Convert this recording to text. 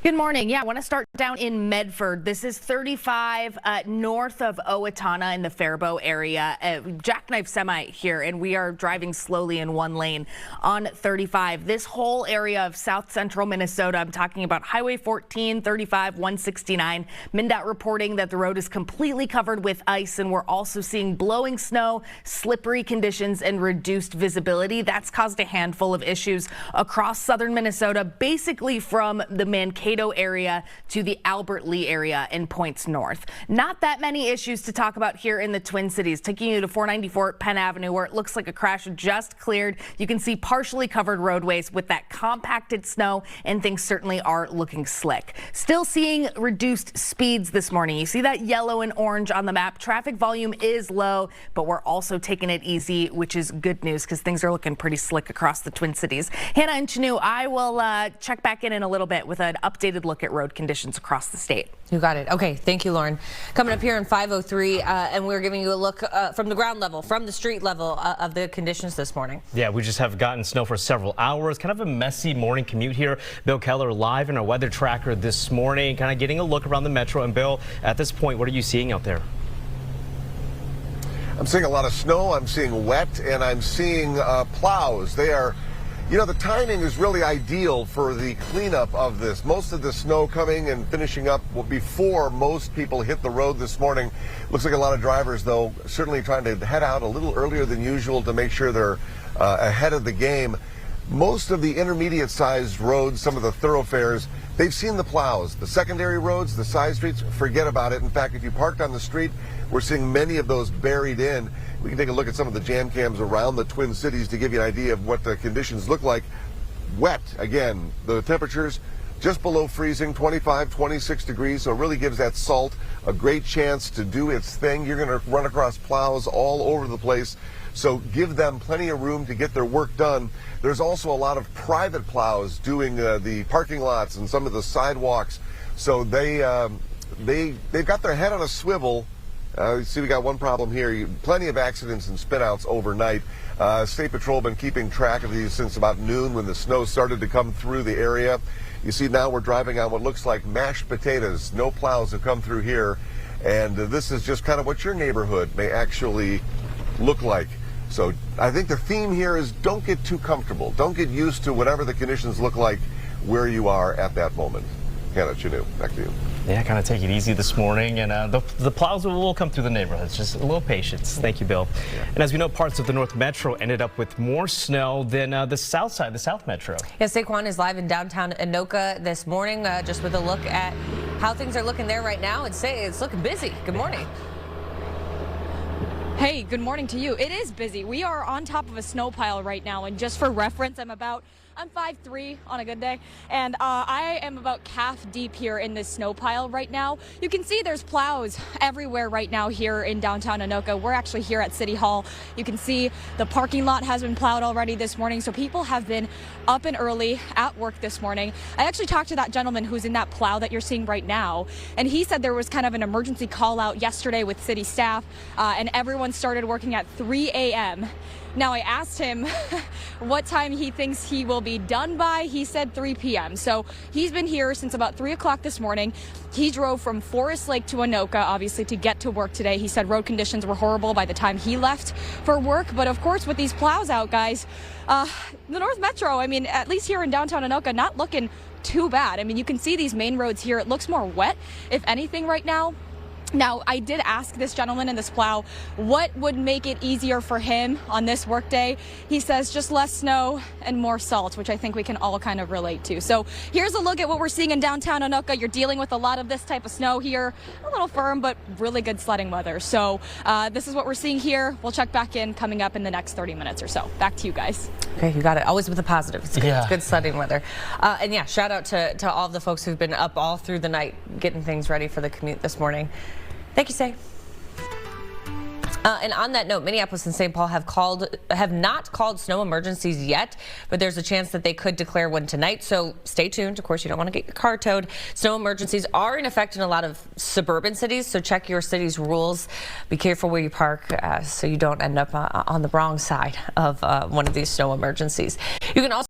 Good morning. Yeah, I want to start down in Medford. This is 35 north of Owatonna in the Faribault area. Jackknife semi here, and we are driving slowly in one lane on 35. This whole area of south central Minnesota, I'm talking about Highway 14, 35, 169. MnDOT reporting that the road is completely covered with ice, and we're also seeing blowing snow, slippery conditions, and reduced visibility. That's caused a handful of issues across southern Minnesota, basically from the Mankato area to the Albert Lee area and points north. Not that many issues to talk about here in the Twin Cities. Taking you to 494 Penn Avenue, where it looks like a crash just cleared. You can see partially covered roadways with that compacted snow, and things certainly are looking slick. Still seeing reduced speeds this morning. You see that yellow and orange on the map. Traffic volume is low, but we're also taking it easy, which is good news because things are looking pretty slick across the Twin Cities. Hannah and Chanu, I will check back in a little bit with an updated look at road conditions across the state. You got it. Okay, thank you, Lauren. Coming up here in 503, and we're giving you a look from the ground level, from the street level of the conditions this morning. Yeah, we just have gotten snow for several hours. Kind of a messy morning commute here. Bill Keller live in our weather tracker this morning, kind of getting a look around the metro. And Bill, at this point, what are you seeing out there? I'm seeing a lot of snow, I'm seeing wet, and I'm seeing plows. They are, you know, the timing is really ideal for the cleanup of this. Most of the snow coming and finishing up before most people hit the road this morning. Looks like a lot of drivers, though, certainly trying to head out a little earlier than usual to make sure they're ahead of the game. Most of the intermediate-sized roads, some of the thoroughfares, they've seen the plows. The secondary roads, the side streets, forget about it. In fact, if you parked on the street, we're seeing many of those buried in. We can take a look at some of the jam cams around the Twin Cities to give you an idea of what the conditions look like. Wet, again, the temperatures just below freezing, 25, 26 degrees, so it really gives that salt a great chance to do its thing. You're going to run across plows all over the place, so give them plenty of room to get their work done. There's also a lot of private plows doing the parking lots and some of the sidewalks, so they've got their head on a swivel. See, we got one problem here. Plenty of accidents and spinouts overnight. State Patrol been keeping track of these since about noon when the snow started to come through the area. You see, now we're driving on what looks like mashed potatoes. No plows have come through here, and this is just kind of what your neighborhood may actually look like. So I think the theme here is don't get too comfortable. Don't get used to whatever the conditions look like where you are at that moment. Hannah, Chanu, back to you. Yeah, kind of take it easy this morning, and the plows will come through the neighborhoods. Just a little patience. Thank you, Bill. Yeah. And as we know, parts of the North Metro ended up with more snow than the south side, the South Metro. Yeah, Saquon is live in downtown Anoka this morning, just with a look at how things are looking there right now. And say it's looking busy. Good morning. Hey, good morning to you. It is busy. We are on top of a snow pile right now, and just for reference, I'm 5'3" on a good day, and I am about calf deep here in this snow pile right now. You can see there's plows everywhere right now here in downtown Anoka. We're actually here at City Hall. You can see the parking lot has been plowed already this morning, so people have been up and early at work this morning. I actually talked to that gentleman who's in that plow that you're seeing right now, and he said there was kind of an emergency call out yesterday with city staff, and everyone started working at 3 a.m. Now, I asked him what time he thinks he will be done by. He said 3 p.m. So he's been here since about 3 o'clock this morning. He drove from Forest Lake to Anoka, obviously, to get to work today. He said road conditions were horrible by the time he left for work. But of course, with these plows out, guys, the North Metro, I mean, at least here in downtown Anoka, not looking too bad. I mean, you can see these main roads here. It looks more wet, if anything, right now. Now, I did ask this gentleman in this plow what would make it easier for him on this workday. He says just less snow and more salt, which I think we can all kind of relate to. So here's a look at what we're seeing in downtown Anoka. You're dealing with a lot of this type of snow here. A little firm, but really good sledding weather. So this is what we're seeing here. We'll check back in coming up in the next 30 minutes or so. Back to you guys. Okay, you got it. Always with the positive. It's good, it's good sledding weather. And yeah, shout out to all of the folks who've been up all through the night getting things ready for the commute this morning. Thank you, Say. And on that note, Minneapolis and St. Paul have not called snow emergencies yet, but there's a chance that they could declare one tonight. So stay tuned. Of course, you don't want to get your car towed. Snow emergencies are in effect in a lot of suburban cities, so check your city's rules. Be careful where you park so you don't end up on the wrong side of one of these snow emergencies. You can also